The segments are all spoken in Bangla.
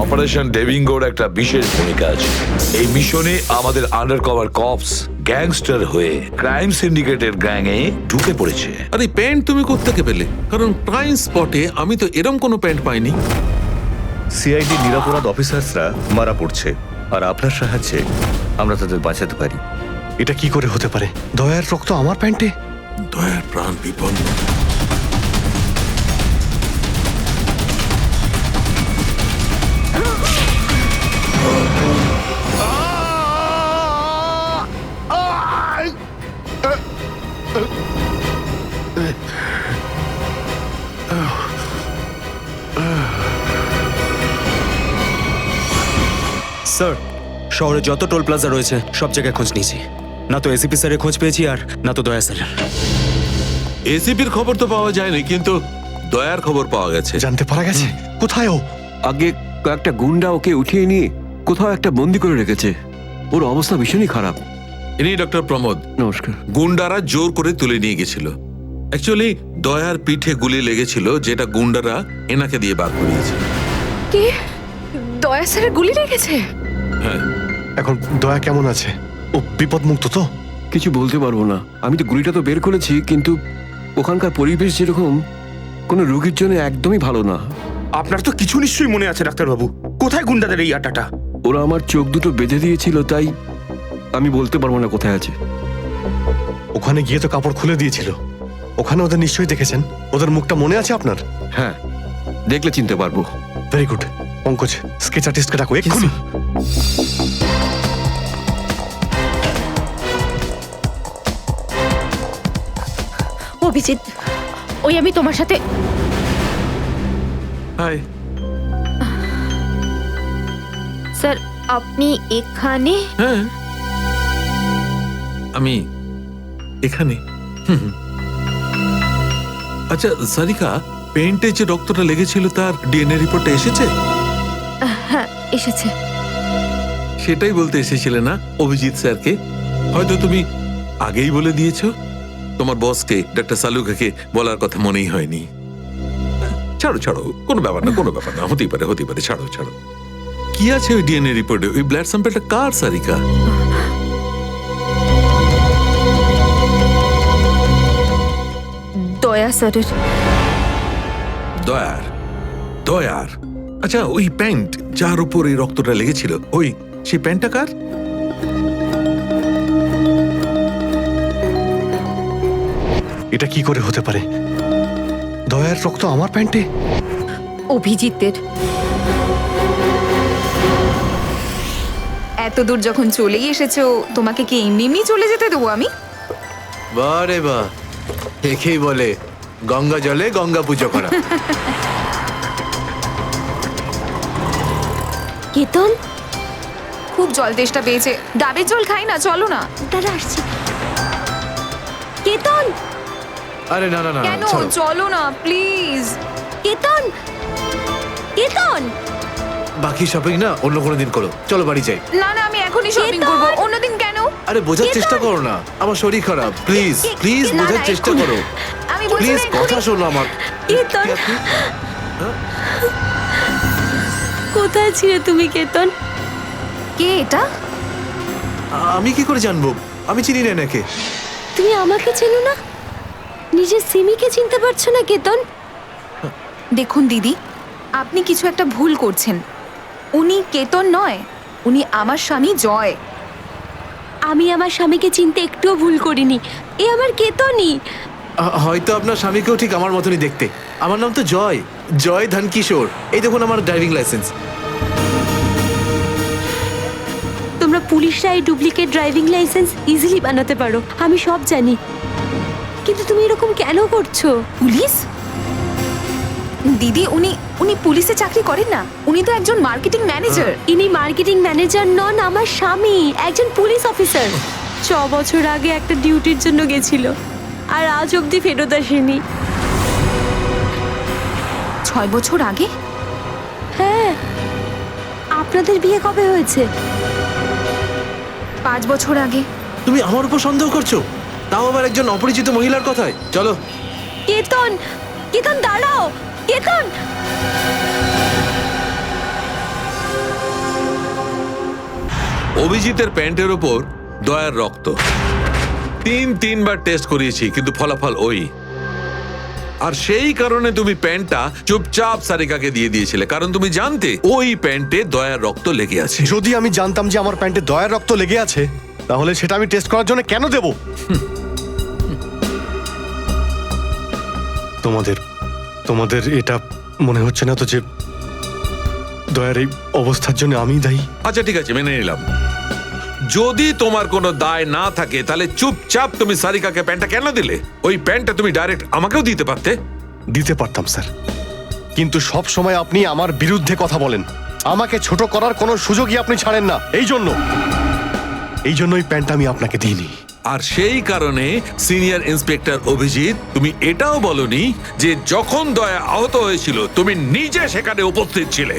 অপারেশন ডেভিঙ্গোর একটা বিশেষ ভূমিকা আছে। এই মিশনে আমাদের আন্ডারকভার কপস গ্যাংস্টার হয়ে ক্রাইম সিন্ডিকেটের গ্যাংয়ে ঢুকে পড়েছে। আরে প্যান্ট তুমি কোত্থেকে পেলে? কারণ ক্রাইম স্পটে আমি তো এরম কোনো প্যান্ট পাইনি। সিআইডি নিরাপরাধ অফিসার্সরা মারা পড়ছে, আর আপনার সাহায্যে আমরা তাদের বাঁচাতে পারি। এটা কি করে হতে পারে? দয়ার রক্ত আমার প্যান্টে? দয়ার প্রাণ বিপন্ন। স্যার, শহরে যত টোল প্লাজা রয়েছে সব জায়গায় খোঁজ নিয়েছি। না তো এসিপি স্যারের খোঁজ পেয়েছি, আর না তো দয়া স্যারের। এসিপির খবর তো পাওয়া যায়নি, কিন্তু দয়ার খবর পাওয়া গেছে। জানতে পারা গেছে কোথায় ও? আগে কয়েকটা গুন্ডা ওকে উঠিয়ে নিয়ে কোথাও একটা বন্দি করে রেখেছে। ওর অবস্থা ভীষণই খারাপ। ইনি ডক্টর প্রমোদ। নমস্কার। গুন্ডারা জোর করে তুলে নিয়ে গেছিল। অ্যাকচুয়ালি দয়ার পিঠে গুলি লেগেছিল, যেটা গুন্ডারা এনাকে দিয়ে বার করিয়েছে। কে? দয়া স্যারের গুলি লেগেছে? হ্যাঁ। এখন দয়া কেমন আছে? ও বিপদ মুক্ত তো? কিছু বলতে পারবো না। আমি তো গুলিটা তো বের করেছি, কিন্তু ওখানকার পরিবেশ যেরকম কোনো রোগীর জন্য একদমই ভালো না। আপনার তো কিছু নিশ্চয়ই মনে আছে ডাক্তারবাবু। কোথায় গুন্ডাদের এই আটাটা? ওরা আমার চোখ দুটো বেঁধে দিয়েছিল, তাই আমি বলতে পারবো না কোথায় আছে। ওখানে গিয়ে তো কাপড় খুলে দিয়েছিল। ওখানে ওদের নিশ্চয়ই দেখেছেন। ওদের মুখটা মনে আছে আপনার? হ্যাঁ, দেখলে চিনতে পারবো। Very good. পঙ্কজ, স্কেচ আর্টিস্টকে ডাকো এক্ষুনি। অভিজিৎ, ওই আমি তোমার সাথে। হাই। স্যার, আপনি এখানে? হ্যাঁ, আমি এখানে। আচ্ছা সারিকা, পেন্টে যে রক্তটা লেগেছিল তার ডিএনএ রিপোর্টটা এসেছে? হ্যাঁ, এসেছে। সেটাই বলতে এসেছিলে না অভিজিৎ স্যারকে? হয়তো তুমি আগেই বলে দিয়েছো। তোমার বসকে, ডক্টর সালুকাকে বলার কথা মনেই হয়নি। ছাড়ো ছাড়ো, কোনো ব্যাপার না, কোনো ব্যাপার না। হতেই পারে, হতেই পারে। ছাড়ো ছাড়ো। কি আছে ওই ডিএনএ রিপোর্টে? ওই ব্লাড স্যাম্পলটা কার সারিকা? দয়া স্যারের। দয়ার? দয়ার? আচ্ছা, ওই প্যান্ট যার উপর এই রক্তটা লেগেছিল, ওই সেই প্যান্টটা কার? এটা কি করে হতে পারে? দয়ার রক্ত আমার প্যান্টে? অভিজিতের। এত দূর যখন চলেই এসেছো, তোমাকে কি এমনি এমনি চলে যেতে দেবো আমি? বারে বাহ, দেখেই বলে গঙ্গা জলে গঙ্গা পুজো করা। কেতন, খুব জল তেষ্টা পেয়েছে, ডাবের জল খাই না, চলো না। দাঁড়া আসছি। কেতন, আরে না না না, কেন? ছাড়ো। চলো না প্লিজ। কেতন, কেতন। বাকি শপিং না অন্য কোনো দিন করো, চলো বাড়ি যাই। না না, আমি এখনই শপিং কেতন! করবো। অন্যদিন কেন? আরে বোঝার চেষ্টা করো না, আমার শরীর খারাপ। প্লিজ প্লিজ না, বোঝার না, চেষ্টা এক্ষুনি। করো। আমি বলছি প্লিজ না, এক্ষুনি। কথা শোনো আমার। কেতন, কি আপনি? কোথায় ছিলে তুমি কেতন? কে এটা? আমি কি করে জানবো? আমি চিনি না এনাকে। তুমি আমাকে চেনো না? নিজের সিমিকে চিনতে পারছো না কেতন? দেখুন দিদি, আপনি কিছু একটা ভুল করছেন। উনি কেতন নয়, উনি আমার স্বামী জয়। আমি আমার স্বামীকে চিনতে একটুও ভুল করিনি। এ আমার কেতনই। হয়তো আপনার স্বামীকেও ঠিক আমার মতনই দেখতে। আমার নাম তো জয়, জয় ধনকিশোর। এই দেখুন আমার ড্রাইভিং লাইসেন্স। তোমরা পুলিশরা এই ডুপ্লিকেট ড্রাইভিং লাইসেন্স ইজিলি বানাতে পারো, আমি সব জানি। কিন্তু তুমি এরকম কেন করছো? পুলিশ? দিদি, উনি পুলিশে চাকরি করেন না, উনি তো একজন মার্কেটিং ম্যানেজার। ইনি মার্কেটিং ম্যানেজার নন, আমার স্বামী একজন পুলিশ অফিসার। 6 বছর আগে একটা ডিউটির জন্য গেছিল, আর আজ অবধি ফেরত আসেনি। 6 বছর আগে? হ্যাঁ। আপনাদের বিয়ে কবে হয়েছে? 5 বছর আগে। তুমি আমার উপর সন্দেহ করছো, তাও আবার একজন অপরিচিত মহিলার কথায়। চলো। কেতন, কেতন দাঁড়াও, কেতন। অভিজিতের প্যান্টের ওপর দয়ার রক্ত। তিনবার টেস্ট করিয়েছি, কিন্তু ফলাফল ওই। আর সেই কারণে তুমি প্যান্টটা চুপচাপ সারিকাকে দিয়ে দিয়েছিলে, কারণ তুমি জানতে ওই প্যান্টে দয়ার রক্ত লেগে আছে। যদি আমি জানতাম যে আমার প্যান্টে দয়ার রক্ত লেগে আছে, তাহলে সেটা আমি টেস্ট করার জন্য কেন দেব? তোমাদের এটা মনে হচ্ছে না তো যে দয়ার এই অবস্থার জন্য আমিই দায়ী? আচ্ছা ঠিক আছে, মেনে নিলাম। যদি তোমার কোনো দায় না থাকে তাহলে চুপচাপ তুমি সারিকাকে প্যান্টটা কেন দিলে? ওই প্যান্টটা তুমি ডাইরেক্ট আমাকেও দিতে পারতে। দিতে পারতাম স্যার, কিন্তু সব সময় আপনি আমার বিরুদ্ধে কথা বলেন। আমাকে ছোট করার কোনো সুযোগই আপনি ছাড়েন না। এই জন্য ওই প্যান্টটা আমি আপনাকে দিইনি। আর সেই কারণে সিনিয়র ইন্সপেক্টর অভিজিৎ, তুমি এটাও বলনি যে যখন দয়া আহত হয়েছিল তুমি নিজে সেখানে উপস্থিত ছিলে।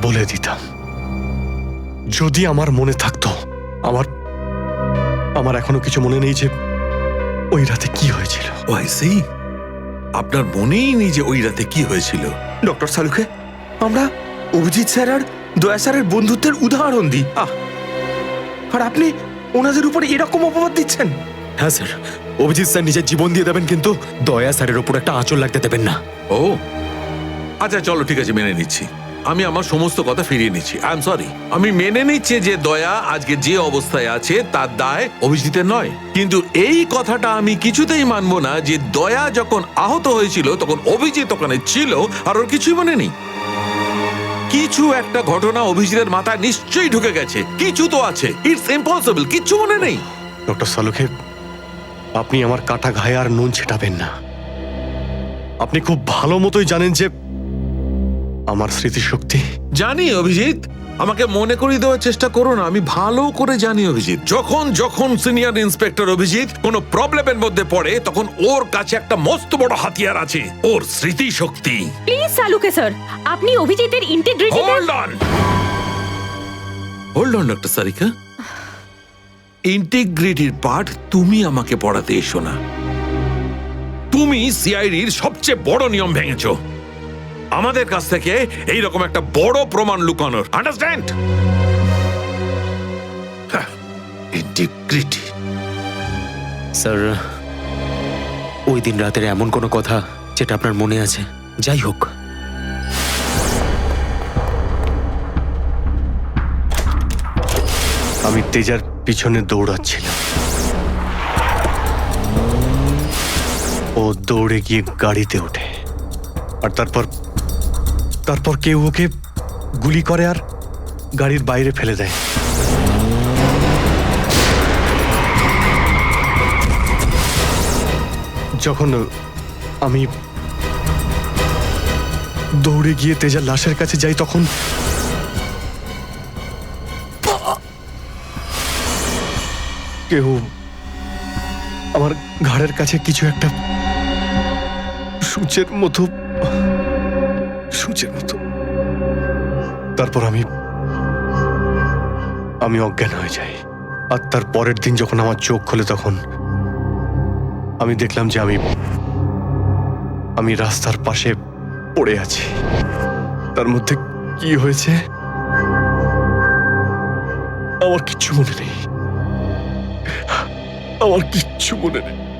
বলে দিতাম যদি আমার মনে থাকতো। আমার এখনো কিছু মনে নেই যে ওই রাতে কি হয়েছিল। ওয়াইসি, আপনার মনেই নেই যে ওই রাতে কি হয়েছিল? ডক্টর সালুখে, আমরা অভিজিৎ স্যার আর দয়া স্যারের বন্ধুত্বের উদাহরণ দিই, আর আপনি ওনাদের উপরে এরকম অপবাদ দিচ্ছেন? হ্যাঁ স্যার, অভিজিৎ স্যার নিজের জীবন দিয়ে দেবেন, কিন্তু দয়া স্যারের উপর একটা আঁচল লাগতে দেবেন না। ও আচ্ছা, চলো ঠিক আছে, মেনে নিচ্ছি। আমি আমার সমস্ত কথা ফিরিয়ে নিচ্ছি। I am sorry. আমি মেনে নিচ্ছি যে দয়া আজকে যে অবস্থায় আছে তার দায় অভিজিতের নয়, কিন্তু এই কথাটা আমি কিছুতেই মানবো না যে দয়া যখন আহত হয়েছিল তখন অভিজিৎ ওখানে ছিল আর ওর কিছুই মনে নেই। কিছু একটা ঘটনা অভিজিতের মাথায় নিশ্চয়ই ঢুকে গেছে, কিছু তো আছে। ইটস ইম্পসিবল, কিচ্ছু মনে নেই। ডক্টর সালুখে, আপনি আমার কাটা ঘায়ে আর নুন ছেটাবেন না। আপনি খুব ভালো মতোই জানেন যে আমার স্মৃতিশক্তি। জানি অভিজিৎ, আমাকে মনে করিয়ে দেওয়ার চেষ্টা করো না। আমি ভালো করে জানি অভিজিৎ, যখন সিনিয়র ইন্সপেক্টর অভিজিৎ কোনো প্রবলেমের মধ্যে পড়ে তখন ওর কাছে একটা মস্ত বড় হাতিয়ার আছে, ওর স্মৃতিশক্তি। প্লিজ সালুকে স্যার, আপনি অভিজিতের integrity. Hold on doctor Sarika, ইন্টিগ্রিটির পার্ট তুমি আমাকে পড়াতে এসো না। তুমি সিআইডির সবচেয়ে বড় নিয়ম ভেঙেছো, আমাদের কাছ থেকে এইরকম একটা বড় প্রমাণ লুকানোর। আন্ডারস্ট্যান্ড? ইন্টিগ্রিটি। স্যার, ওই দিন রাতের এমন কোনো কথা যেটা আপনার মনে আছে? যাই হোক, আমি তেজার পিছনে দৌড়াচ্ছিলাম। ও দৌড়ে গিয়ে গাড়িতে ওঠে, আর তারপর কেউ ওকে গুলি করে আর গাড়ির বাইরে ফেলে দেয়। যখন আমি দৌড়ে গিয়ে তেজার লাশের কাছে যাই, তখন কেউ আমার ঘাড়ের কাছে কিছু একটা সূচের মতো। তারপর আমি অজ্ঞান হয়ে যাই। আর তার পরের দিন যখন আমার চোখ খোলে তখন আমি দেখলাম যে আমি রাস্তার পাশে পড়ে আছি। তার মধ্যে কি হয়েছে আমার কিচ্ছু মনে নেই।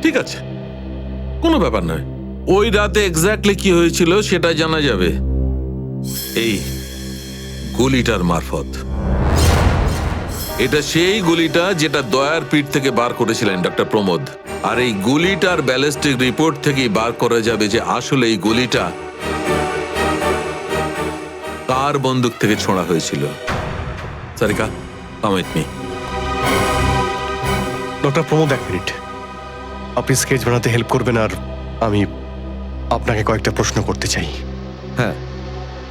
ঠিক আছে, কোনো ব্যাপার নয়। ওই রাতে এক্স্যাক্টলি কি হয়েছিল সেটা জানা যাবে এই গুলিটার মারফত। এটা সেই গুলিটা যেটা দয়ার পিঠ থেকে বার করেছিলেন ডক্টর প্রমোদ। আর এই গুলিটার ব্যালিস্টিক রিপোর্ট থেকেই বার করা যাবে যে আসলে এই গুলিটা কার বন্দুক থেকে ছোঁড়া হয়েছিল। Sarika, come with me. Doctor Pramod, এক মিনিট। আপনি স্কেচ বানাতে হেল্প করবেন, আর আমি আপনাকে কয়েকটা প্রশ্ন করতে চাই। হ্যাঁ,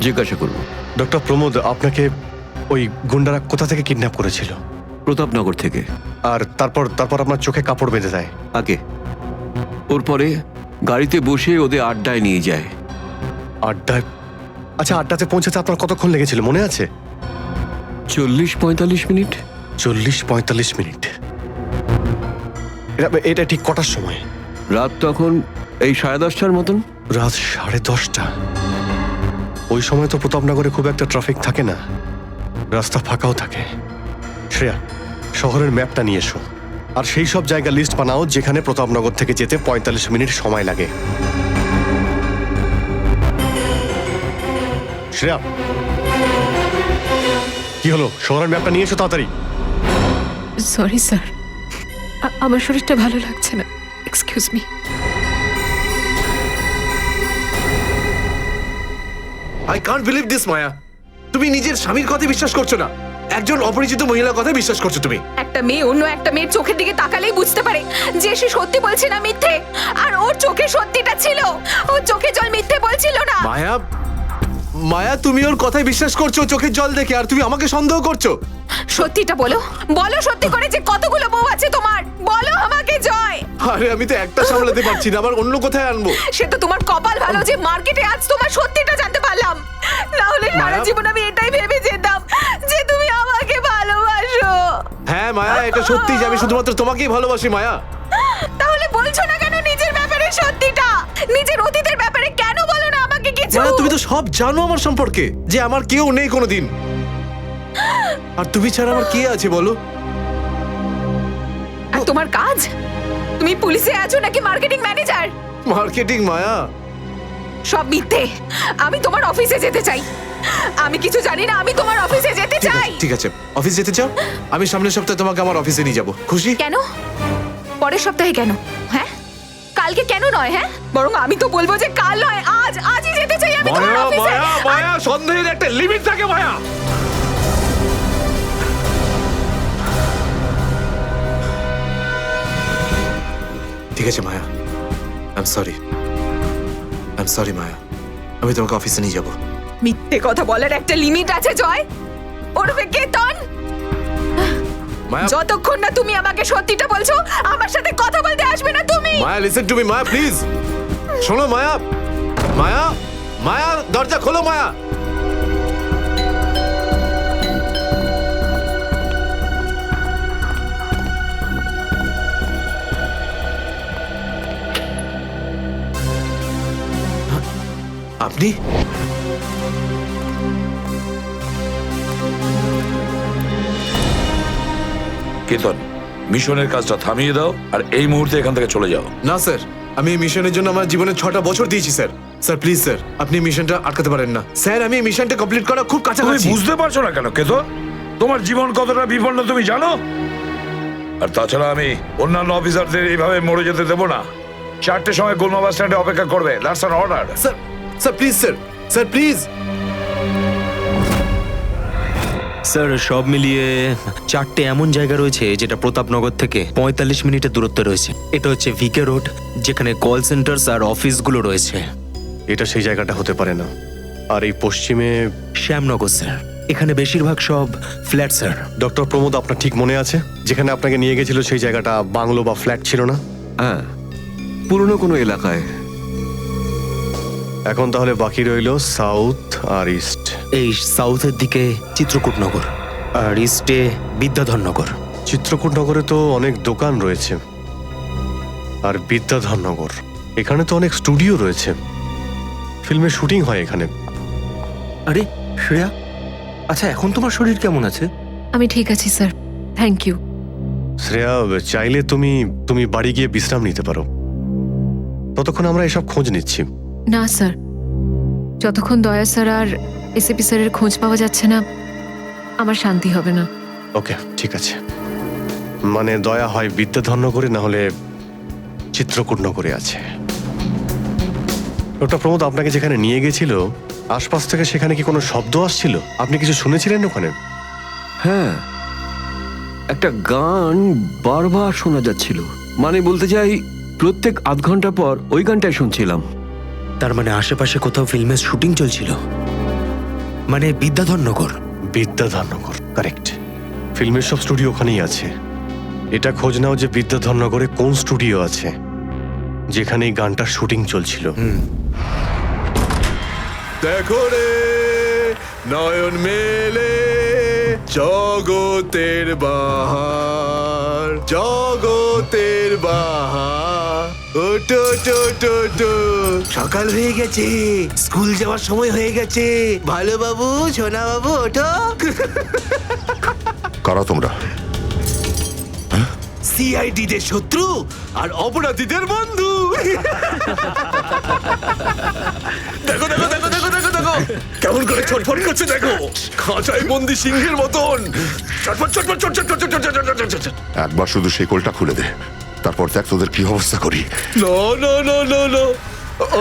জিজ্ঞাসা করব। ডক্টর প্রমোদ, আপনাকে ওই গুন্ডারা কোথা থেকে কিডন্যাপ করেছিল? প্রতাপনগর থেকে। আর তারপর আপনার চোখে কাপড় বেঁধে দেয়? আগে ওর পরে গাড়িতে বসে ওদের আড্ডায় নিয়ে যায়। আড্ডায়? আচ্ছা, আড্ডাতে পৌঁছাতে আপনার কতক্ষণ লেগেছিল মনে আছে? 40-45 মিনিট। 40-45 মিনিট। এটা ঠিক কটার সময়? রাত তখন এই 10:30টার মতন। রাত 10:30টা? ওই সময় তো প্রতাপনগরে খুব একটা ট্রাফিক থাকে না, রাস্তা ফাঁকাও থাকে। শ্রেয়া, শহরের ম্যাপটা নিয়ে এসো, আর সেই সব জায়গা লিস্ট বানাও যেখানে প্রতাপনগর থেকে যেতে 45 মিনিট সময় লাগে। শ্রেয়া, কি হলো? শহরের ম্যাপটা নিয়ে এসো তাড়াতাড়ি। সরি স্যার, আমার শরীরটা ভালো লাগছে না, excuse me. I can't believe this Maya, তুমি নিজের স্বামীর কথা বিশ্বাস করছো না, একজন অপরিচিত মহিলার কথা বিশ্বাস করছো তুমি। একটা মেয়ে অন্য একটা মেয়ের চোখের দিকে তাকালেই বুঝতে পারে যে সে সত্যি বলছে না মিথ্যে, আর ওর চোখে সত্যিটা ছিল, ওর চোখে জল মিথ্যে বলছিল না। মায়া, মায়া তুমি ওর কথায় বিশ্বাস করছো চোখের জল দেখে, আর তুমি আমাকে সন্দেহ করছো। সত্যিটা বলো, বলো সত্যি করে যে কতগুলো বউ আছে তোমার, বলো আমাকে জয়। আরে আমি তো একটা সামলাতে পারছি না, আবার অন্য কোথায় আনবো? সে তো তোমার কপাল ভালো যে মার্কেটে আজ তোমার সত্যিটা জানতে পারলাম, না হলে সারা মায়া- জীবন আমি এটাই ভেবে যেতাম যে তুমি আমাকে ভালোবাসো। হ্যাঁ মায়া, এটা সত্যি যে আমি শুধুমাত্র তোমাকেই ভালোবাসি মায়া। তাহলে বলছো না কেন নিজের ব্যাপারে সত্যিটা? নিজের অতীতের ব্যাপারে কেন বলো না আমাকে কিছু? মায়া তুমি তো সব জানো আমার সম্পর্কে, যে আমার কেউ নেই কোনোদিন, আর তুমি ছাড়া আমার কে আছে বলো? আর তোমার কাজ? তুমি পুলিশে আছো নাকি মার্কেটিং ম্যানেজার? মার্কেটিং মায়া। সব মিথ্যে। আমি তোমার অফিসে যেতে চাই। আমি কিছু জানি না, আমি তোমার অফিসে যেতে ঠিক চাই। আছে, ঠিক আছে, অফিস যেতে চাও? আমি সামনের সপ্তাহে তোমাকে আমার অফিসে নিয়ে যাবো, খুশি? কেন? পরের সপ্তাহে কেন? হ্যাঁ, কালকে কেন নয়? হ্যাঁ, বরং আমি তো বলবো যে কাল নয়, আজই যেতে চাই আমি তোমার মায়া অফিসে। মায়া মায়া, সন্দেহের একটা লিমিট থাকে মায়া। ঠিক আছে মায়া, আই এম সরি মায়া, আমি তোমাকে অফিসে নিয়ে যাবো। মিথ্যে কথা বলার একটা লিমিট আছে জয়, ওরফে কেতন। মায়া, যতক্ষণ না তুমি আমাকে সত্যিটা বলছো, আমার সাথে কথা বলতে আসবে না তুমি। Maya listen to me Maya, please শোনো মায়া। মায়া, মায়া দরজা খোলো মায়া। আপনি? কেতন, মিশনের কাজটা থামিয়ে দাও আর এই মুহূর্তে এখান থেকে চলে যাও। না স্যার, আমি এই মিশনের জন্য আমার জীবনে 6টা বছর দিয়েছি স্যার। স্যার প্লিজ স্যার, আপনি এই মিশনটা আটকাতে পারেন না স্যার। আমি এই মিশনটা কমপ্লিট করা খুব তুমি কাছাকাছি। বুঝতে পারছো না কেন কেতন? তোমার জীবন কতটা বিপন্ন তুমি জানো? আর তাছাড়া আমি অন্যান্য অফিসারদের এইভাবে মরে যেতে দেবো না। 4টের সময় গোলমা বাস স্ট্যান্ডে অপেক্ষা করবে, that's an order. Sir, sir please sir, sir please. Sir সব মিলিয়ে 4টে এমন জায়গা রয়েছে যেটা প্রতাপনগর থেকে 45 মিনিটের দূরত্বে রয়েছে। এটা হচ্ছে ভিকে রোড, যেখানে কল সেন্টার্স আর অফিসগুলো রয়েছে। এটা সেই জায়গাটা হতে পারে না। আর এই পশ্চিমে শ্যামনগর স্যার, এখানে বেশিরভাগ সব ফ্ল্যাট স্যার। ডক্টর প্রমোদ, আপনার ঠিক মনে আছে যেখানে আপনাকে নিয়ে গেছিল সেই জায়গাটা বাংলো বা ফ্ল্যাট ছিল না? হ্যাঁ, পুরনো কোনো এলাকায়। এখন তাহলে বাকি রইল সাউথ আর ইস্ট। এই সাউথের দিকে চিত্রকূটনগর, আর ইস্টে বিদ্যাধরনগর। চিত্রকূটনগরে তো অনেক দোকান রয়েছে, আর বিদ্যাধরনগর এখানে তো অনেক স্টুডিও রয়েছে, ফিল্মের শুটিং হয় এখানে। আরে শ্রেয়া, আচ্ছা এখন তোমার শরীর কেমন আছে? আমি ঠিক আছি স্যার, থ্যাংক ইউ। শ্রেয়া, চাইলে তুমি বাড়ি গিয়ে বিশ্রাম নিতে পারো, ততক্ষণ আমরা এসব খোঁজ নিচ্ছি। না স্যার, যতক্ষণ দয়া স্যার আর এসিপি স্যারের খোঁজ পাওয়া যাচ্ছে না, আমার শান্তি হবে না। ওকে, ঠিক আছে। মানে দয়া হয় বিদ্যাধরনগরে, না হলে চিত্রকূটনগরে আছে। ডক্টর প্রমোদ আপনাকে যেখানে নিয়ে গেছিল, আশপাশ থেকে সেখানে কি কোনো শব্দ আসছিল? আপনি কিছু শুনেছিলেন ওখানে? হ্যাঁ, একটা গান বারবার শোনা যাচ্ছিল। মানে বলতে চাই, প্রত্যেক আধ ঘন্টা পর ওই গানটাই শুনছিলাম। তার মানে আশেপাশে কোথাও ফিল্মের শুটিং চলছিল, মানে বিদ্যাধরনগর। বিদ্যাধরনগর, কারেক্ট। ফিল্মের সব স্টুডিও ওখানেই আছে। এটা খোঁজ নাও যে বিদ্যাধরনগরে কোন স্টুডিও আছে যেখানে এই গানটার শুটিং চলছিল। দেখো রে নয়ন মেলে জগতের বাহার, জগতের বাহার, ওটো টো টো টো। সকাল হয়ে গেছে, স্কুল যাওয়ার সময় হয়ে গেছে। ভালো বাবু, সোনা বাবু, ওঠো। কারা তোমরা? সিআইডি দের শত্রু আর অপরাধীদের বন্ধু। দেখো দেখো দেখো দেখো দেখো দেখো কেমন করে ছটফট করছে, দেখো খাঁচায় বন্দি সিংহের মতন ছটফট ছটফট ছটফট ছটফট ছটফট ছটফট। একবার শুধু শেকলটা খুলে দে, তারপর দেখ তোদের কি অবস্থা করি। না না না না না,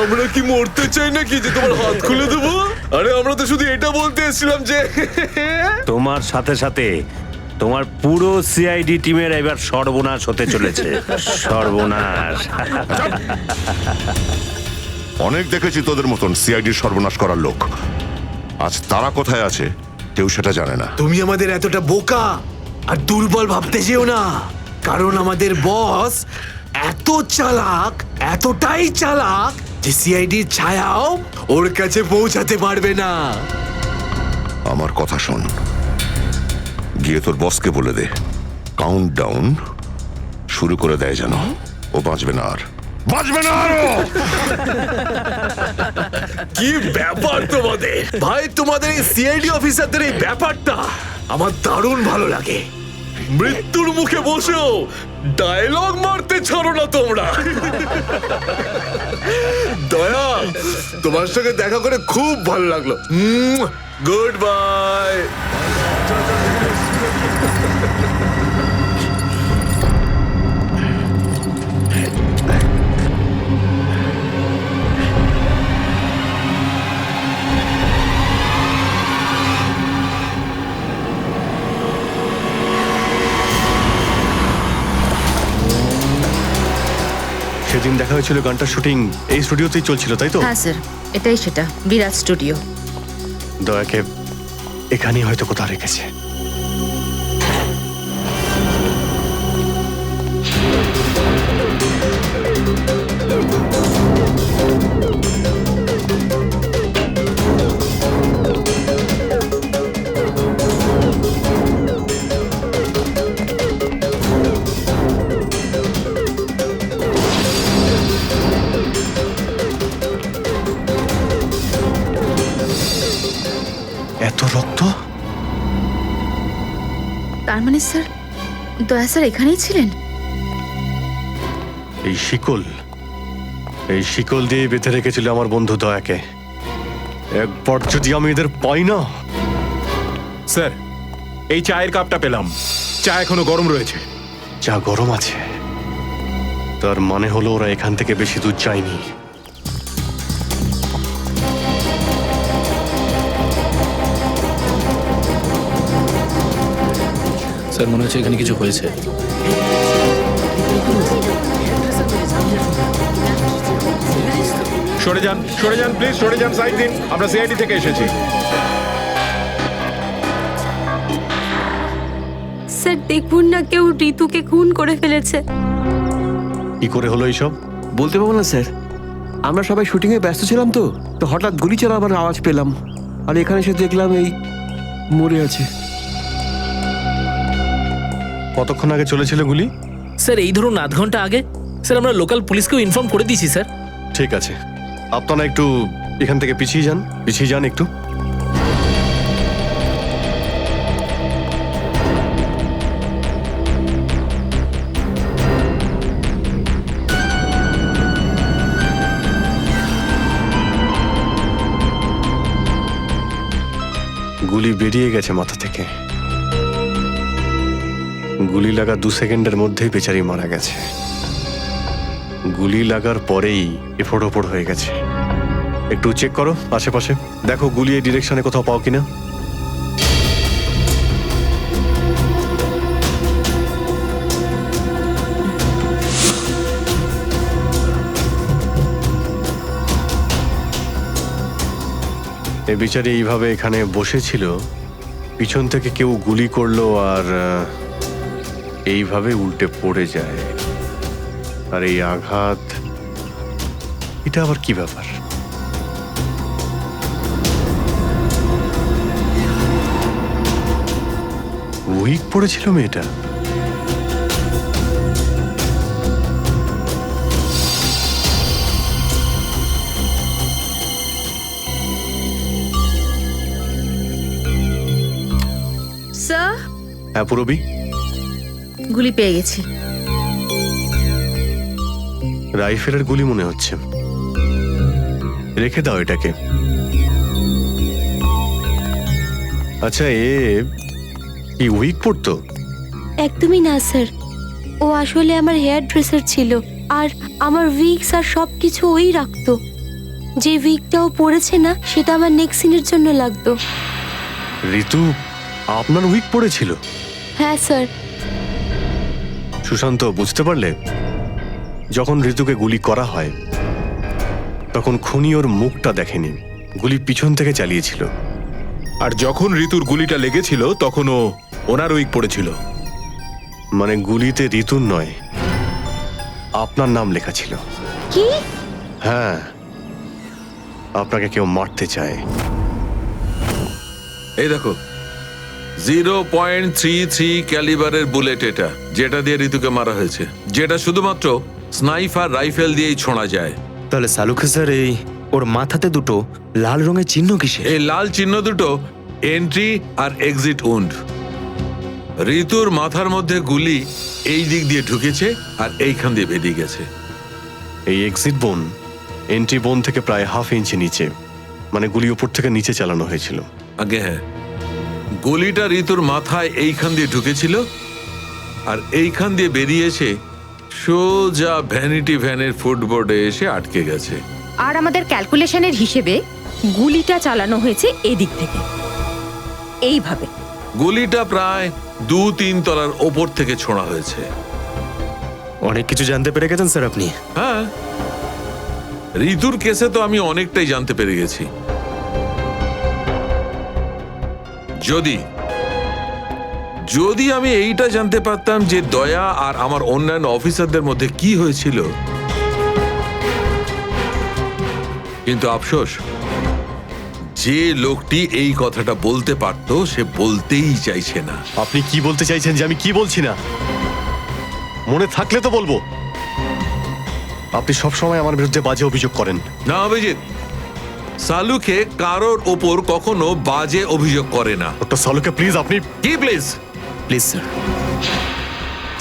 আমরা কি মরতে চাই নাকি যে তোমার হাত খুলে দেবো? আরে আমরা তো শুধু এটা বলতে এসেছিলাম যে তোমার সাথে সাথে তোমার পুরো সিআইডি টিমের এবার সর্বনাশ হতে চলেছে। সর্বনাশ। অনেক দেখেছি তোদের মতন সিআইডির সর্বনাশ করার লোক। আজ তারা কোথায় আছে কেউ সেটা জানে না। তুমি আমাদের এতটা বোকা আর দুর্বল ভাবতে যেও না, কারণ আমাদের বস এত চালাক, এতটাই চালাক যে সিআইডির ছায়াও ওর কাছে পৌঁছাতে পারবে না। আমার কথা শোন, গিয়ে তোর বসকে বলে দে কাউন্ট ডাউন শুরু করে দেয় যেন ও বাঁচবে না আর, বাঁচবে না আরো। কি ব্যাপার তোমাদের ভাই, তোমাদের এই সিআইডি অফিসারদের এই ব্যাপারটা আমার দারুণ ভালো লাগে। মৃত্যুর মুখে বসেও ডায়লগ মারতে ছাড়ো না তোমরা। দয়া, তোমার সঙ্গে দেখা করে খুব ভালো লাগলো। Good bye. সেদিন দেখা হয়েছিল গানটার শুটিং এই স্টুডিওতেই চলছিল, তাই তো? হ্যাঁ স্যার, এটাই সেটা, বিরাট স্টুডিও। দয়াকে এখানেই হয়তো কোথাও রেখেছে। এত রক্ত? তার মানে স্যার, দয়া স্যার এখানেই ছিলেন? এই শিকল দিয়ে বেঁধে রেখেছিল আমার বন্ধু দয়াকে। একবার যদি আমি এদের পাই না। স্যার, এই চায়ের কাপটা পেলাম, চা এখনো গরম রয়েছে। চা গরম আছে, তার মানে হলো ওরা এখান থেকে বেশি দূর যায়নি। স্যার, মনে হচ্ছে এখানে কিছু হয়েছে। সরে যান প্লিজ, সরে যান, সাইড দিন। আমরা সিআইডি থেকে এসেছি। স্যার দেখুন না, কেউ ঋতুকে খুন করে ফেলেছে। কি করে হলো এইসব? বলতে পারবো না স্যার, আমরা সবাই শুটিংয়ে ব্যস্ত ছিলাম তো তো হঠাৎ গুলি চালাবার আওয়াজ পেলাম, আর এখানে এসে দেখলাম এই মরে আছে। কতক্ষণ আগে চলেছিল গুলি? স্যার এই ধরুন আধ ঘন্টা আগে। স্যার আমরা লোকাল পুলিশকেও ইনফর্ম করে দিয়েছি স্যার। ঠিক আছে, আপনারা একটু এখান থেকে পিছিয়ে যান একটু। গুলি বেরিয়ে গেছে মাথা থেকে। গুলি লাগা 2 সেকেন্ডের মধ্যেই বেচারি মারা গেছে। গুলি লাগার পরেই এফোড় ওপড় হয়ে গেছে। একটু চেক করো আশেপাশে, দেখো গুলি এই ডিরেকশনে কোথাও পাও কিনা। এ বিচারি এইভাবে এখানে বসেছিল, পিছন থেকে কেউ গুলি করলো আর এইভাবে উল্টে পড়ে যায়। আর এই আঘাত, এটা আবার কি ব্যাপার? উইক পড়েছিল মেয়েটা? স্যার, হ্যাঁ পুরবি, গুলি পেয়ে গেছি। রাইফেলের গুলি মনে হচ্ছে। রেখে দাও এটাকে। আচ্ছা, কি উইক পড়তো? একদমই না স্যার, ও আসলে আমার হেয়ার ড্রেসার ছিল, আর আমার উইগস আর সবকিছু ওই রাখতো। যে উইগটা ও পরেছে না, সেটা আমার নেক্সট সিনের জন্য লাগতো। ঋতু আপনার উইক পড়েছিল? হ্যাঁ স্যার। সুশান্ত, বুঝতে পারলে? যখন ঋতুকে গুলি করা হয় তখন খুনি ওর মুখটা দেখেনি, গুলি পিছন থেকে চালিয়েছিল। আর যখন ঋতুর গুলিটা লেগেছিল তখন ও ওনার উইক পড়েছিল। মানে গুলিতে ঋতুর নয়, আপনার নাম লেখা ছিল। কি? হ্যাঁ, আপনাকে কেউ মারতে চায়। এই দেখো, 0.33 ক্যালিবারের বুলেট এটা, যেটা দিয়ে ঋতুকে মারা হয়েছে, যেটা শুধুমাত্র স্নাইপার রাইফেল দিয়েই ছোঁড়া যায়। তাহলে সালুখে স্যার, এই ওর মাথাতে দুটো লাল রঙের চিহ্ন কিসে? এই লাল চিহ্ন দুটো এন্ট্রি আর এক্সিট উন্ড। ঋতুর মাথার মধ্যে গুলি এই দিক দিয়ে ঢুকেছে আর এইখান দিয়ে বেরিয়ে গেছে। এই এক্সিট বোন এন্ট্রি বোন থেকে প্রায় হাফ ইঞ্চি নিচে, মানে গুলি উপর থেকে নিচে চালানো হয়েছিল। আগে হ্যাঁ, গুলিটা ঋতুর মাথায় এইখান দিয়ে ঢুকেছিল আর এইখান দিয়ে বেরিয়েছে সোজা ভ্যানিটি ভ্যানের ফুটবোর্ডে এসে আটকে গেছে। আর আমাদের ক্যালকুলেশনের হিসেবে গুলিটা চালানো হয়েছে এদিক থেকে, এইভাবে। গুলিটা প্রায় 2-3 তলার ওপর থেকে ছোঁড়া হয়েছে। অনেক কিছু জানতে পেরে গেছেন স্যার আপনি। হ্যাঁ, ঋতুর কেসে তো আমি অনেকটাই জানতে পেরে গেছি। যদি আমি এইটা জানতে পারতাম যে দয়া আর আমার অন্যান্য অফিসারদের মধ্যে কি হয়েছিল, কিন্তু আফসোস, যে লোকটি এই কথাটা বলতে পারতো সে বলতেই চাইছে না। আপনি কি বলতে চাইছেন যে আমি কি বলছি না? মনে থাকলে তো বলবো। আপনি সবসময় আমার বিরুদ্ধে বাজে অভিযোগ করেন। না অভিজিৎ, সালুকে কারোর ওপর কখনো বাজে অভিযোগ করে না। ডক্টর সালুকে প্লিজ, আপনি কি please? Please sir,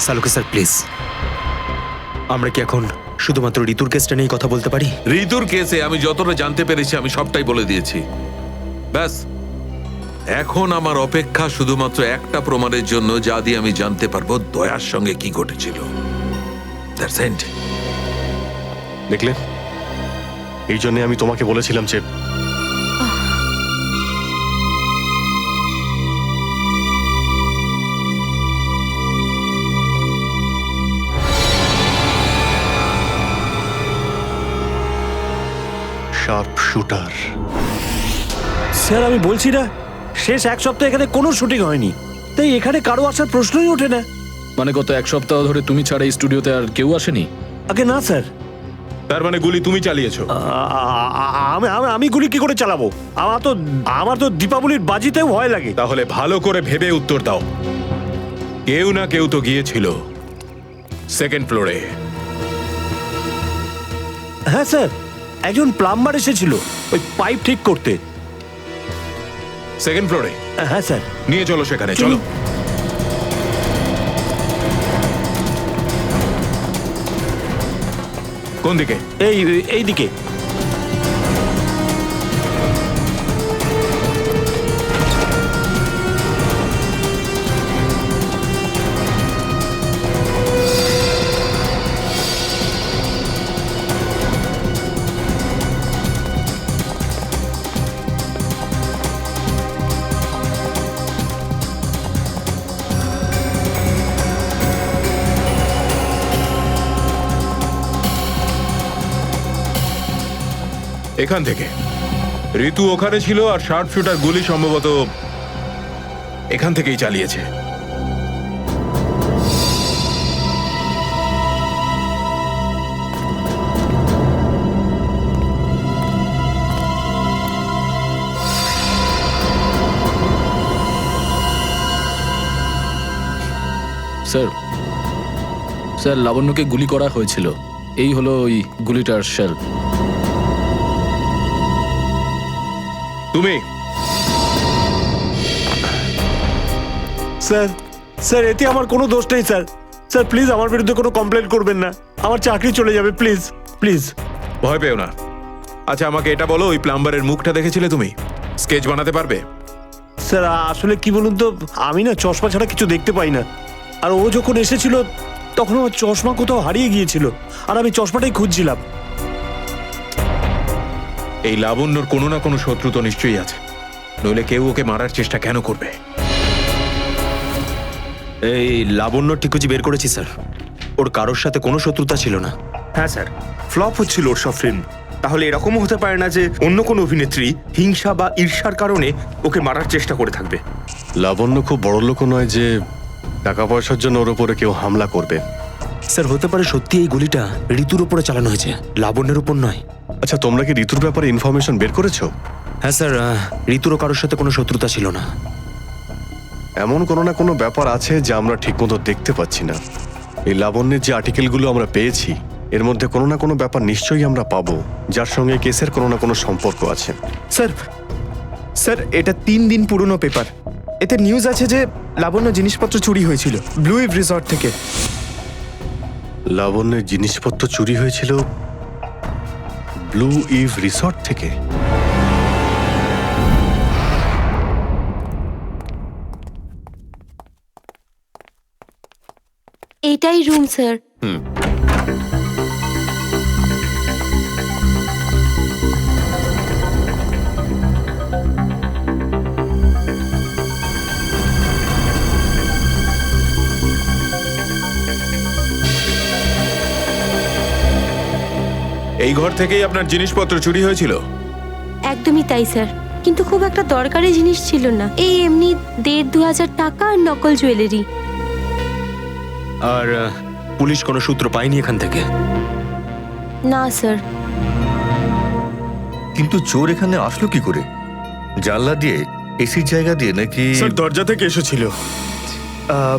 Saluke sir please, আমরা কি এখন শুধুমাত্র ঋতুর কেসটা নিয়ে কথা বলতে পারি? ঋতুর কেসে আমি যতটা জানতে পেরেছি আমি সবটাই বলে দিয়েছি। ব্যাস, এখন আমার অপেক্ষা শুধুমাত্র একটা প্রমাণের জন্য, যা দিয়ে আমি জানতে পারবো দয়ার সঙ্গে কি ঘটেছিল। That's it. দেখলে, এই জন্য আমি তোমাকে বলেছিলাম যে শার্প শুটার। স্যার, আমি বলছি না, শেষ এক সপ্তাহ এখানে কোনো শুটিং হয়নি, তাই এখানে কারো আসার প্রশ্নই ওঠে না। মানে গত এক সপ্তাহ ধরে তুমি ছাড়া এই স্টুডিওতে আর কেউ আসেনি? আগে না স্যার। তার মানে গুলি তুমি চালিয়েছো? আমি গুলি কি করে চালাবো? আমার তো দীপাবলির বাজিতেও ভয় লাগে। তাহলে ভালো করে ভেবে উত্তর দাও। কেউ না কেউ তো গিয়েছিল সেকেন্ড ফ্লোরে। হ্যাঁ স্যার, একজন প্লাম্বার এসেছিল ওই পাইপ ঠিক করতে। সেকেন্ড ফ্লোরে? হ্যাঁ স্যার। নিয়ে চলো সেখানে, চলো। কোন দিকে? এই দিকে। এখান থেকে। ঋতু ওখানে ছিল আর শার্প শুটার গুলি সম্ভবত এখান থেকেই চালিয়েছে। স্যার স্যার লাবণ্যকে গুলি করা হয়েছিল, এই হলো ওই গুলিটার শেল। তুমি স্যার স্যার এতে আমার কোনো দোষ নেই স্যার। স্যার প্লিজ আমার বিরুদ্ধে কোনো কমপ্লেন করবেন না, আমার চাকরি চলে যাবে, প্লিজ প্লিজ। ভয় পেও না। আচ্ছা আমাকে এটা বলো, ওই প্লাম্বারের মুখটা দেখেছিলে তুমি? স্কেচ বানাতে পারবে? স্যার আসলে কি বলুন তো, আমি না চশমা ছাড়া কিছু দেখতে পাই না। আর ও যখন এসেছিল তখন আমার চশমা কোথাও হারিয়ে গিয়েছিল, আর আমি চশমাটাই খুঁজছিলাম। এই লাবণ্যর কোনো না কোনো শত্রু তো নিশ্চয়ই আছে, নইলে কেউ ওকে মারার চেষ্টা কেন করবে? এই লাবণ্য ঠিকুজি বের করেছি স্যার, ওর কারোর সাথে কোনো শত্রুতা ছিল না। হ্যাঁ স্যার, ফ্লপ হচ্ছিল ওর সব ফিল্ম। তাহলে এরকমও হতে পারে না যে অন্য কোনো অভিনেত্রী হিংসা বা ঈর্ষার কারণে ওকে মারার চেষ্টা করে থাকবে। লাবণ্য খুব বড় লোক নয় যে টাকা পয়সার জন্য ওর উপরে কেউ হামলা করবে। স্যার হতে পারে সত্যি এই গুলিটা ঋতুর উপরে চালানো হয়েছে, লাবণ্যের উপর নয়। আচ্ছা তোমরা কি ঋতুর ব্যাপারে ইনফরমেশন বের করেছো? হ্যাঁ স্যার, ঋতুরও কারোর সাথে কোনো শত্রুতা ছিল না। এমন কোনো না কোনো ব্যাপার আছে যা আমরা ঠিকমতো দেখতে পাচ্ছি না। এই লাবণ্যের যে আর্টিকেলগুলো আমরা পেয়েছি এর মধ্যে কোনো না কোনো ব্যাপার নিশ্চয়ই আমরা পাবো যার সঙ্গে কেসের কোনো না কোনো সম্পর্ক আছে। স্যার স্যার এটা 3 দিন পুরনো পেপার। এতে নিউজ আছে যে লাবণ্য জিনিসপত্র চুরি হয়েছিল ব্লু ইভ রিসর্ট থেকে। লাবণ্যের জিনিসপত্র চুরি হয়েছিল ব্লু ইভ রিসর্ট থেকে? এটাই রুম স্যার। এই ঘর থেকেই আপনার জিনিসপত্র চুরি হয়েছিল? একদমই তাই স্যার, কিন্তু খুব একটা দরকারি জিনিস ছিল না, এই এমনি 1,500-2,000 টাকা আর নকল জুয়েলারি। আর পুলিশ কোনো সূত্র পায়নি এখান থেকে? না স্যার। কিন্তু চোর এখানে আসলো কি করে? জানলা দিয়ে, এসির জায়গা দিয়ে নাকি? স্যার দরজা থেকে এসেছিল।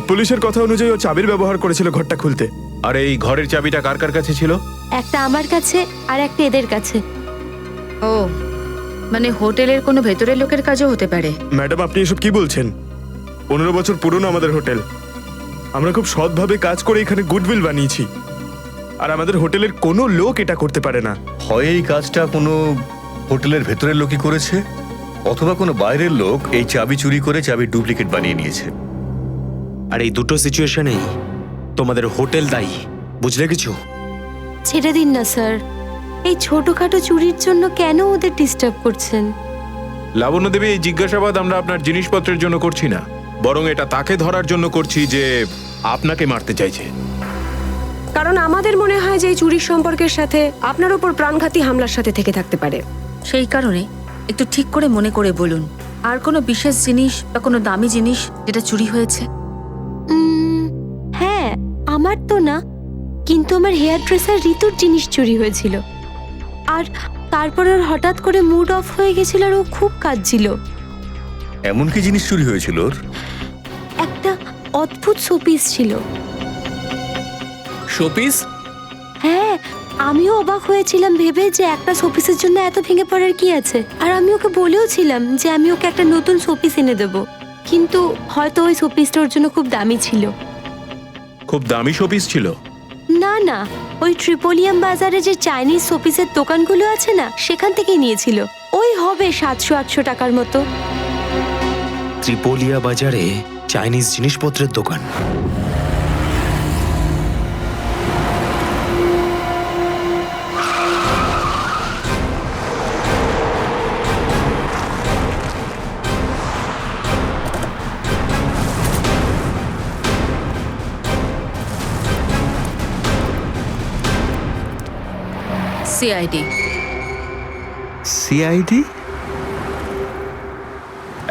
পুলিশের কথা অনুযায়ী ও চাবির ব্যবহার করেছিল ঘরটা খুলতে। আর এই ঘরের চাবিটা কার কার কাছে ছিল? একটা আমার কাছে আর একটা এদের কাছে। ও মানে হোটেলের কোনো ভেতরের লোকের কাজও হতে পারে। ম্যাডাম আপনি এসব কি বলছেন? 15 বছর পুরনো আমাদের হোটেল, আমরা খুব সৎভাবে কাজ করে এখানে গুডউইল বানিয়েছি, আর আমাদের হোটেলের কোনো লোক এটা করতে পারে না। হয় এই কাজটা কোনো হোটেলের ভেতরের লোকই করেছে, অথবা কোনো বাইরের লোক এই চাবি চুরি করে চাবির ডুপ্লিকেট বানিয়ে নিয়েছে। আর এই দুটো সিচুয়েশনেই তোমাদের হোটেল দায়ী, বুঝলে কিছু? ছেড়ে দিন না স্যার, এই ছোটখাটো চুরির জন্য কেন ওদের ডিস্টার্ব করছেন? লাবণ্য দেবী, এই জিজ্ঞাসাবাদ আমরা আপনার জিনিসপত্রের জন্য করছি না, বরং এটা তাকে ধরার জন্য করছি যে আপনাকে মারতে চাইছে। কারণ আমাদের মনে হয় যে এই চুরির সম্পর্কের সাথে আপনার উপর প্রাণঘাতী হামলার সাথে থেকে থাকতে পারে। সেই কারণে একটু ঠিক করে মনে করে বলুন, আর কোনো বিশেষ জিনিস বা কোনো দামি জিনিস যেটা চুরি হয়েছে? হ্যাঁ, আমার তো না, কিন্তু আমার হেয়ার ড্রেসার ঋতুর জিনিস চুরি হয়েছিল। আর তারপর ওর হঠাৎ করে মুড অফ হয়ে গেছিল আর ও খুব কাঁদছিল। এমন কি জিনিস চুরি হয়েছিল ওর? একটা অদ্ভুত শোপিস ছিল। শোপিস? হ্যাঁ, আমিও অবাক হয়েছিলাম ভেবে যে একটা শোপিসের জন্য এত ভেঙে পড়ার কি আছে। আর আমি ওকে বলেও ছিলাম যে আমি ওকে একটা নতুন শোপিস এনে দেবো, কিন্তু হয়তো ওই শোপিসটা ওর জন্য খুব দামি ছিল। খুব দামি শোপিস ছিল? না না, ওই ট্রিপোলিয়াম বাজারে যে চাইনিজ শোপিসের দোকানগুলো আছে না, সেখান থেকেই নিয়েছিল। ওই হবে 700-800 টাকার মতো। ত্রিপোলিয়া বাজারে চাইনিজ জিনিসপত্রের দোকান? সিআইডি। সিআইডি?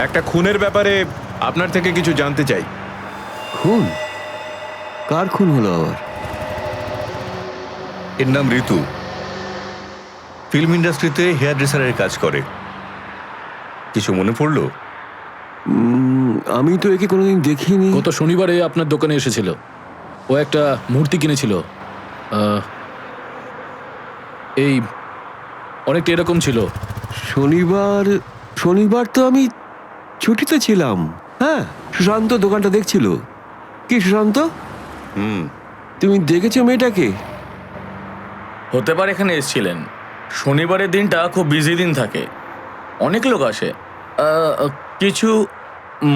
একটা খুনের ব্যাপারে আপনার থেকে কিছু জানতে চাই। খুন? কার খুন হলো আবার? এর নাম ঋতু, ফিল্ম ইন্ডাস্ট্রিতে হেয়ার ড্রেসারের কাজ করে। কিছু মনে পড়লো? আমি তো একে কোনোদিন দেখিনি। গত শনিবারে আপনার দোকানে এসেছিল। ও একটা মূর্তি কিনেছিল। এই অনেকটা এরকম ছিল। শনিবার তো আমি ছুটিতে ছিলাম। হ্যাঁ, সুশান্ত দোকানটা দেখছিল। কি সুশান্ত? তুমি দেখেছো মেয়েটাকে? হতে পারে এখানে এসেছিলেন। শনিবারের দিনটা খুব বিজি দিন থাকে, অনেক লোক আসে। কিছু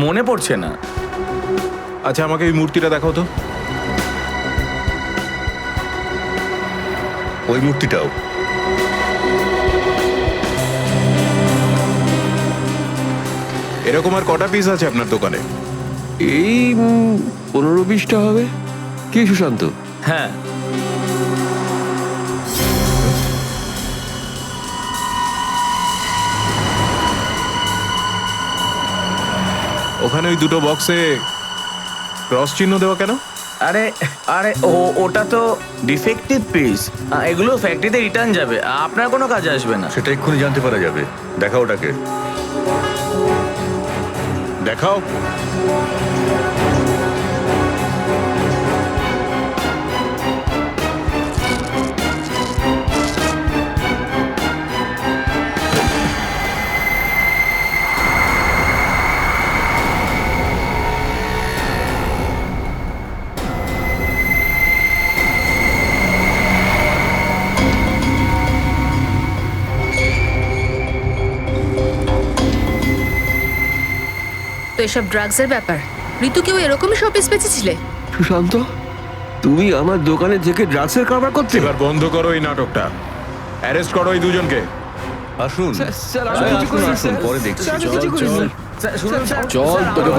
মনে পড়ছে না। আচ্ছা, আমাকে এই মূর্তিটা দেখাও তো। ওই মূর্তিটাও। এরকম আর কটা পিস আছে আপনার দোকানে? এই 15-20টা হবে। কি সুশান্ত? হ্যাঁ, ওখানে ওই দুটো বক্সে ক্রস চিহ্ন দেওয়া কেন? আরে আরে ওটা তো ডিফেক্টিভ পিস, এগুলো ফ্যাক্টরিতে রিটার্ন যাবে, আপনার কোনো কাজে আসবে না। সেটা এক্ষুনি জানতে পারা যাবে। দেখাও ওটাকে। দেখাও। তো এসব ড্রাগসের ব্যাপার। ঋতুকেও এরকমই শপিস বেঁচেছিলে? সুশান্ত, তুমি আমার দোকানে থেকে ড্রাগসের কারবার করতে? এবার বন্ধ করো এই নাটকটা। অ্যারেস্ট করো এই দুজনকে। আসুন, পরে দেখছি। চল, তোকে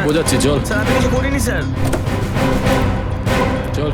বোঝাচ্ছি, চল। স্যার, আমি কিছু করিনি স্যার। চল।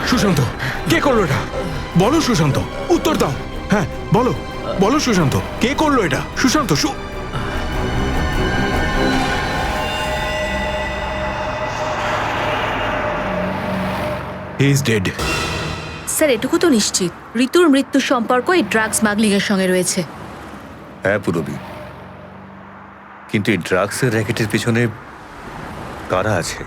সুশান্ত, কে করলো এটা? বলো সুশান্ত, উত্তর দাও। হ্যাঁ, বলো বলো সুশান্ত, কে করলো এটা? Sushant, he is dead. Sir, এটুকু তো নিশ্চিত ঋতুর মৃত্যুর সম্পর্ক এই ড্রাগ স্মাগলিং এর সঙ্গে রয়েছে। হ্যাঁ পুরবি, কিন্তু এই ড্রাগসের র্যাকেটের পিছনে কারা আছে?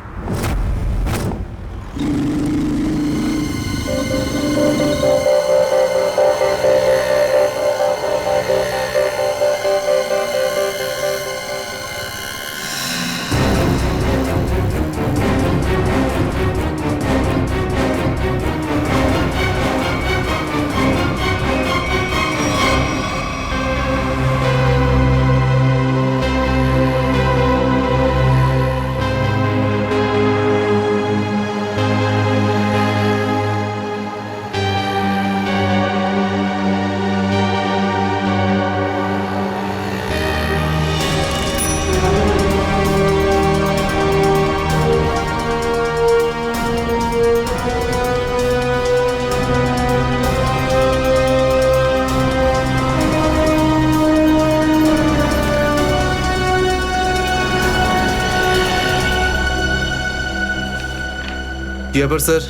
ব্যাপার স্যার,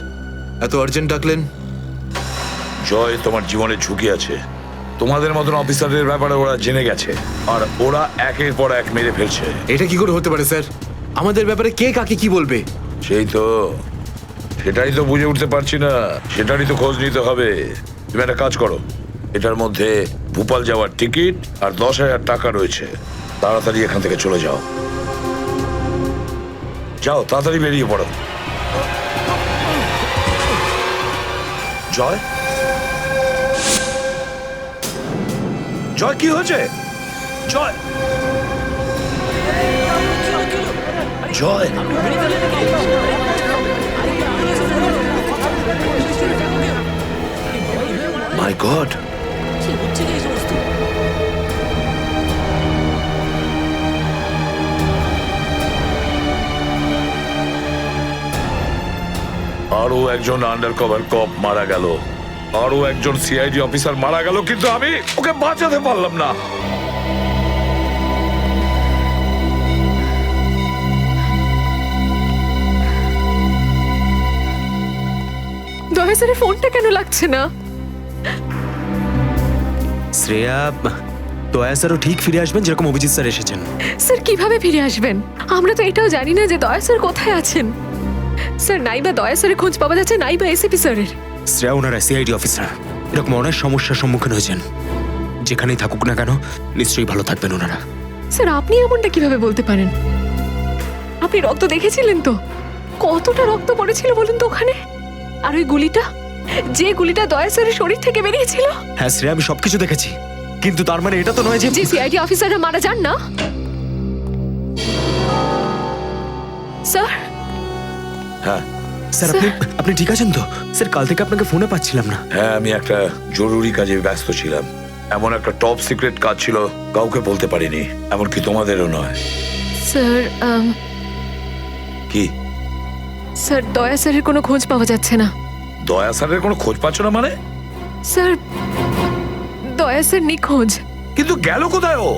এত আর্জেন্ট ডাকলেন? জয়, তোমার জীবনে ঝুঁকি আছে। তোমাদের মতন অফিসারদের ব্যাপারে ওরা জেনে গেছে, আর ওরা একের পর এক মেরে ফেলছে। এটা কি করে হতে পারে স্যার? আমাদের ব্যাপারে কে কাকে কি বলবে? সেটাই তো বুঝে উঠতে পারছি না। সেটারই তো খোঁজ নিতে হবে। তুমি একটা কাজ করো, এটার মধ্যে ভোপাল যাওয়ার টিকিট আর 10,000 টাকা রয়েছে। তাড়াতাড়ি এখান থেকে চলে যাও। যাও, তাড়াতাড়ি বেরিয়ে পড়ো। জয়, জয়, কি হয়েছে? জয়, জয়, মাই গড, আরো একজন আন্ডার কভার কপ মারা গেল, আরো একজন সিআইডি অফিসার মারা গেল, কিন্তু আমি ওকে বাঁচাতে পারলাম না। দয়া স্যারের ফোনটা কেন লাগছে না? শ্রেয়া, দয়া স্যারও ঠিক ফিরে আসবেন যেরকম অভিজিৎ স্যার এসেছেন। স্যার কিভাবে ফিরে আসবেন? আমরা তো এটাও জানি না যে দয়া স্যার কোথায় আছেন। স্যার, নাইবা দয়া স্যারের খোঁজ পাওয়া যাচ্ছে, নাইবা এসিপি স্যারের। শ্রেয়া, ওনারা সিআইডি অফিসার, এরকম অনেক সমস্যার সম্মুখীন হয়েছেন। যেখানেই থাকুক না কেন, নিশ্চয়ই ভালো থাকবেন ওনারা। স্যার, আপনি এমনটা কিভাবে বলতে পারেন? আপনি রক্ত দেখেছিলেন তো? কতটা রক্ত পড়েছিল বলুন তো ওখানে? আর ওই গুলিটা, যে গুলিটা দয়া স্যারের শরীর থেকে বেরিয়েছিল। হ্যাঁ শ্রেয়া, আমি সবকিছু দেখেছি, কিন্তু তার মানে এটা তো নয় যে সিআইডি অফিসাররা মারা যান না। স্যার, হ্যাঁ স্যার, আপনি ঠিক আছেন তো? স্যার, কাল থেকে আপনাকে ফোনে পাচ্ছিলাম না। হ্যাঁ, আমি একটা জরুরি কাজে ব্যস্ত ছিলাম। এমন একটা টপ সিক্রেট কাজ ছিল, কাউকে বলতে পারিনি, এমনকি তোমাদেরও নয়। স্যার, কি স্যার, দয়া স্যারের কোনো খোঁজ পাওয়া যাচ্ছে না। দয়া স্যারের কোনো খোঁজ পাচ্ছ না মানে? স্যার, দয়া স্যার নিখোঁজ। কিন্তু গেল কোথায় ও?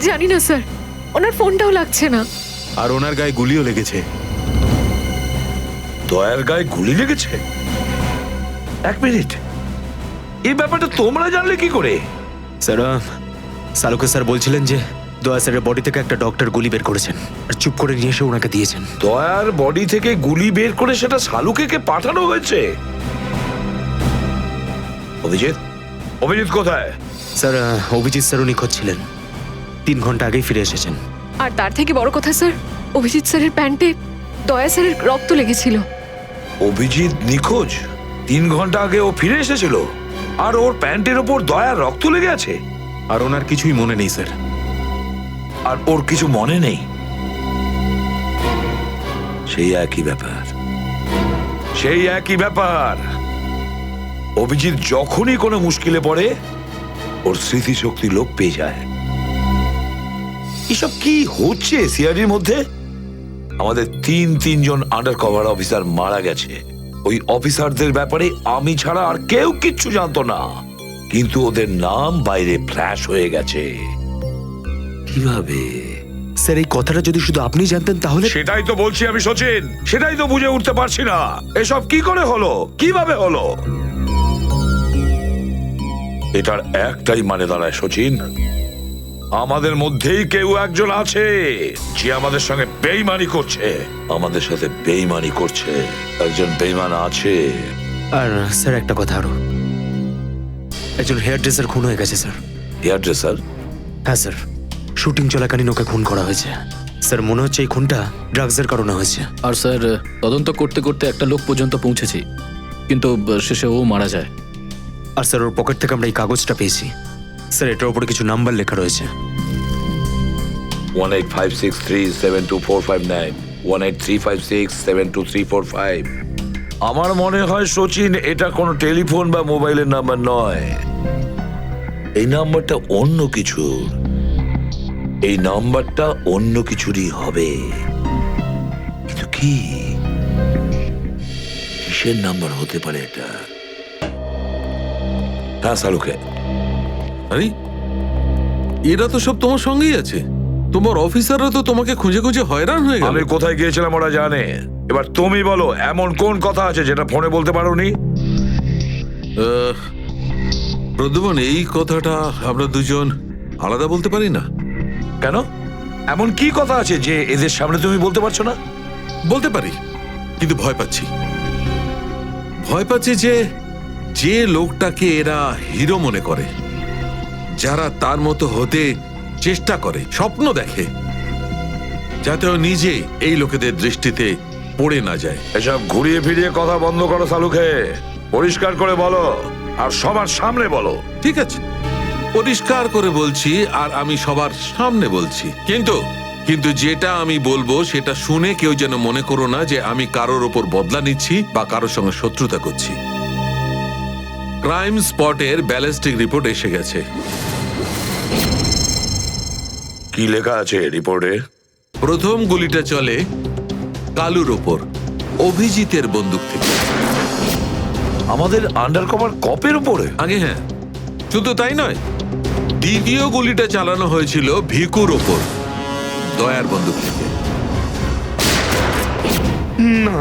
জানি না স্যার, ওনার ফোনটাও লাগছে না। আর ওনার গায়ে গুলিও লেগেছে। দয়ার গায়ে গুলি লেগেছে? এক মিনিট, এই ব্যাপারটা তোমরা জানলে কি করে? স্যার, সালুকে স্যার বলছিলেন যে দয়া স্যারের বডি থেকে একটা ডক্টর গুলি বের করেছেন আর চুপ করে নিয়ে এসে ওনাকে দিয়েছেন। দয়ার বডি থেকে গুলি বের করে সেটা শালুকে পাঠানো হয়েছে? অভিজিৎ, অভিজিৎ কোথায়? স্যার, অভিজিৎ স্যারও নিখোঁজ ছিলেন, 3 ঘন্টা আগেই ফিরে এসেছেন। আর তার থেকে বড় কথা স্যার, অভিজিৎ স্যারের প্যান্টে দয়া স্যারের রক্ত লেগেছিল। অভিজিৎ নিখোঁজ? 3 ঘন্টা আগে ও ফিরে এসেছিল, আর ওর প্যান্টের ওপর দয়ার রক্ত লেগে আছে? আর ওনার কিছুই মনে নেই স্যার। আর ওর কিছু মনে নেই? সেই একই ব্যাপার, সেই একই ব্যাপার। অভিজিৎ যখনই কোনো মুশকিলে পড়ে, ওর স্মৃতিশক্তি লোপ পেয়ে যায়। এসব কি হচ্ছে সিআইডির মধ্যে? আমাদের তিনজন আন্ডার কভার অফিসার মারা গেছে। ওই অফিসারদের ব্যাপারে আমি ছাড়া আর কেউ কিচ্ছু জানতো না, কিন্তু ওদের নাম বাইরে ফ্ল্যাশ হয়ে গেছে। কিভাবে? স্যার, এই কথাটা যদি শুধু আপনি জানতেন তাহলে। সেটাই তো বলছি আমি সচিন, সেটাই তো বুঝে উঠতে পারছি না। এসব কি করে হলো, কিভাবে হলো? এটার একটাই মানে দাঁড়ায় সচিন, আমাদের মধ্যেই কেউ একজন আছে যে আমাদের সঙ্গে বেইমানি করছে, আমাদের সাথে বেইমানি করছে। একজন বেইমান আছে। আর স্যার, একটা কথা আরো, একজন হেয়ার ড্রেসার খুন হয়ে গেছে স্যার। Hair dresser? হ্যাঁ স্যার, শুটিং চলাকালীন ওকে খুন করা হয়েছে। স্যার, মনে হচ্ছে এই খুনটা ড্রাগসের কারণে হয়েছে। আর স্যার, তদন্ত করতে করতে একটা লোক পর্যন্ত পৌঁছেছি, কিন্তু শেষে ও মারা যায়। আর স্যার, ওর পকেট থেকে আমরা এই কাগজটা পেয়েছি। স্যার, এটার উপরে কিছু নাম্বার লেখা রয়েছে। 185637245 183567235। আমার মনে হয় সচিন, এটা কোনো টেলিফোন বা মোবাইলের নাম্বার নয়। এই নাম্বারটা অন্য কিছু, এই নাম্বারটা অন্য কিছুরই হবে। কিন্তু কি, কিসের নাম্বার হতে পারে এটা? হ্যাঁ সালুকে। আরে, এরা তো সব তোমার সঙ্গেই আছে। তোমার অফিসাররা তো তোমাকে খুঁজে খুঁজে হয়রান হয়ে গেল। আমি কোথায় গিয়েছিলাম ওরা জানে। এবার তুমি বলো, এমন কোন কথা আছে যেটা ফোনে বলতে পারোনি? প্রদ্যুমন, এই কথাটা আমরা দুজন আলাদা বলতে পারি না। কেন? এমন কি কথা আছে যে এদের সামনে তুমি বলতে পারছো না? বলতে পারি, কিন্তু ভয় পাচ্ছি। ভয় পাচ্ছি যে যে লোকটাকে এরা হিরো মনে করে, যারা তার মতো হতে চেষ্টা করে, স্বপ্ন দেখে, যাতে ও নিজে এই লোকেদের দৃষ্টিতে পড়ে না যায়। এসব ঘুরিয়ে ফিরিয়ে কথা বন্ধ করো সালুকে। পরিষ্কার করে বলো, আর সবার সামনে বলো। ঠিক আছে, পরিষ্কার করে বলছি, আর আমি সবার সামনে বলছি। কিন্তু যেটা আমি বলবো সেটা শুনে কেউ যেন মনে করো না যে আমি কারোর ওপর বদলা নিচ্ছি বা কারোর সঙ্গে শত্রুতা করছি। ক্রাইম স্পটের ব্যালিস্টিক রিপোর্ট এসে গেছে। কি লেখা আছে রিপোর্টে? প্রথম গুলিটা চলে কালুর ওপর, অভিজিতের বন্দুক থেকে। আমাদের আন্ডার কভার কপের উপরে? আগে হ্যাঁ, শুধু তাই নয়, দ্বিতীয় গুলিটা চালানো হয়েছিল ভিকুর ওপর, দয়ার বন্দুক থেকে। না,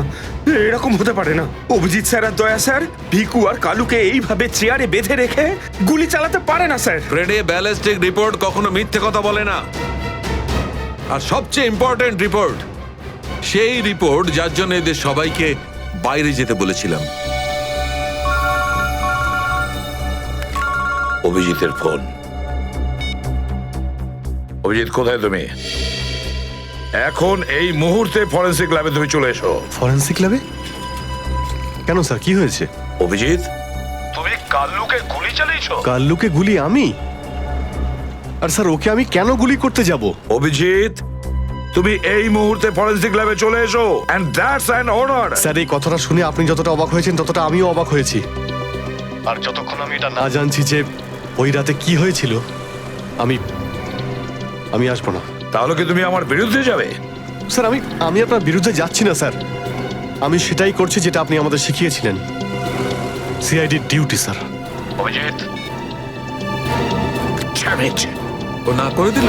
এরকম হতে পারে না। অভিজিৎ স্যার আর দয়া স্যার ভিকু আর কালুকে এইভাবে চেয়ারে বেঁধে রেখে গুলি চালাতে পারে না স্যার। ফ্রেডে, ব্যালিস্টিক রিপোর্ট কখনো মিথ্যে কথা বলে না। আর সবচেয়ে ইম্পর্টেন্ট রিপোর্ট, সেই রিপোর্ট যার জন্য এদের সবাইকে বাইরে যেতে বলেছিলাম। অভিজিতের ফোন। অভিজিৎ, কোথায় তুমি? এখন এই মুহূর্তে ফরেনসিক ল্যাবে তুমি চলে এসো। ফরেনসিক ল্যাবে? কেন স্যার, কি হয়েছে? অভিজিৎ, তুমি কাল্লুকে গুলি চালিয়েছো? কাল্লুকে গুলি আমি? আর স্যার, ওকে আমি কেন গুলি করতে যাব? অভিজিৎ, তুমি এই মুহূর্তে ফরেনসিক ল্যাবে চলে এসো, and that's an order. Sir, এই কথাটা শুনে আপনি যতটা অবাক হয়েছেন ততটা আমিও অবাক হয়েছি। আর যতক্ষণ আমি এটা না জানছি যে ওই রাতে কি হয়েছিল, আমি আসবো না। তাহলে কি তুমি আমার বিরুদ্ধে যাবে? স্যার, আমি আপনার বিরুদ্ধে যাচ্ছি না স্যার। আমি সেটাই করছি যেটা আপনি আমাদের শিখিয়েছিলেন, সিআইডির ডিউটি স্যার। অভিজিৎ, ও না করে দিল।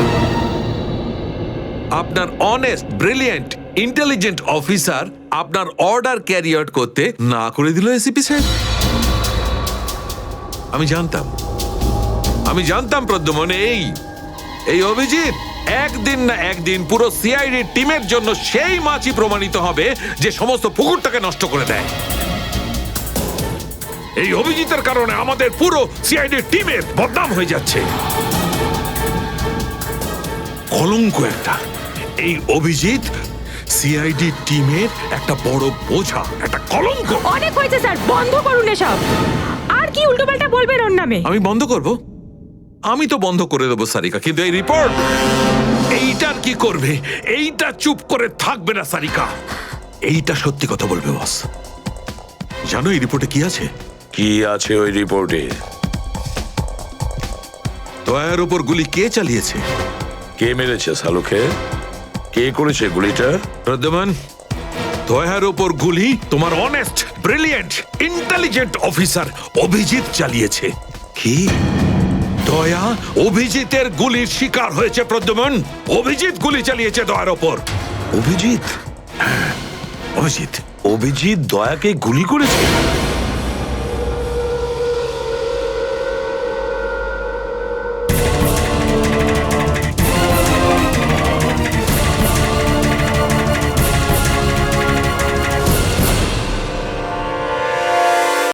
আপনার অনেস্ট, ব্রিলিয়েন্ট, ইন্টেলিজেন্ট অফিসার আপনার অর্ডার ক্যারি আউট করতে না করে দিল এসিপি সাহেব। আমি জানতাম প্রদ্যুমন, এই অভিজিৎ একদিন না একদিন পুরো সিআইডি টিমের জন্য সেই মাছি প্রমাণিত হবে যে সমস্ত পুকুরটাকে নষ্ট করে দেয়। এই অভিজিতের কারণে আমাদের পুরো সিআইডি টিমের বদনাম হয়ে যাচ্ছে। কলঙ্ক একটা। এই অভিজিৎ সিআইডি টিমের একটা বড় বোঝা, একটা কলঙ্ক। অনেক হয়েছে স্যার, বন্ধ করুন এসব। আর কি উল্টোপাল্টা বলবেন ওর নামে? আমি বন্ধ করব? আমি তো বন্ধ করে দেবো সারিকা, কিন্তু এই রিপোর্ট, এইটার কি করবে? এইটা চুপ করে থাকবে না সারিকা। এইটা সত্যি কথা বলবে বস। জানো এই রিপোর্টে কি আছে? কি আছে ওই রিপোর্টে? দয়ার উপর গুলি কে চালিয়েছে, কে মেরেছে সালুকে, কে করেছে গুলিটা? প্রদ্যুমন, দয়ার উপর গুলি তোমার honest, brilliant, intelligent officer Abhijit চালিয়েছে। কি? দয়া অভিজিতের গুলির শিকার হয়েছে প্রদ্যুমন। অভিজিৎ গুলি চালিয়েছে দয়ার ওপর। অভিজিৎ? অভিজিৎ অভিজিৎ দয়াকে গুলি করেছে?